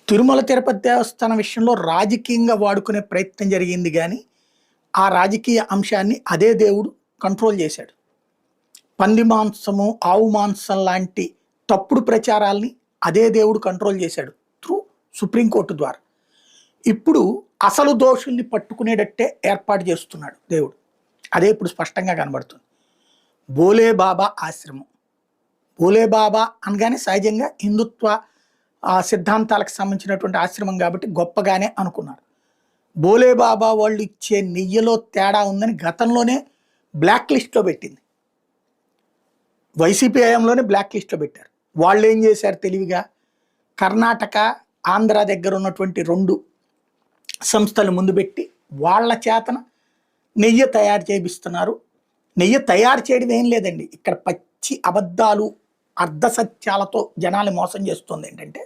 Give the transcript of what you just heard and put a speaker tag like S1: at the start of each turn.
S1: తిరుమల తిరుపతి దేవస్థానం విషయంలో రాజకీయంగా వాడుకునే ప్రయత్నం జరిగింది కానీ ఆ రాజకీయ అంశాన్ని అదే దేవుడు కంట్రోల్ చేశాడు. పంది మాంసము ఆవు మాంసం లాంటి తప్పుడు ప్రచారాల్ని అదే దేవుడు కంట్రోల్ చేశాడు త్రూ సుప్రీంకోర్టు ద్వారా. ఇప్పుడు అసలు దోషుల్ని పట్టుకునేటట్టే ఏర్పాటు చేస్తున్నాడు దేవుడు. అదే ఇప్పుడు స్పష్టంగా కనబడుతుంది. బోలే బాబా ఆశ్రమం, బోలే బాబా అనగానే సహజంగా హిందుత్వ సిద్ధాంతాలకు సంబంధించినటువంటి ఆశ్రమం కాబట్టి గొప్పగానే అనుకున్నారు. బోలే బాబా వాళ్ళు ఇచ్చే నెయ్యిలో తేడా ఉందని గతంలోనే బ్లాక్ లిస్ట్లో పెట్టింది. వైసీపీ హయాంలోనే బ్లాక్ లిస్ట్లో పెట్టారు. వాళ్ళు ఏం చేశారు తెలివిగా, కర్ణాటక ఆంధ్ర దగ్గర ఉన్నటువంటి 2 సంస్థలు ముందు పెట్టి వాళ్ళ చేతన నెయ్యి తయారు చేపిస్తున్నారు. నెయ్యి తయారు చేయడం ఏం లేదండి, ఇక్కడ పచ్చి అబద్ధాలు అర్ధసత్యాలతో జనాలు మోసం చేస్తుంది. ఏంటంటే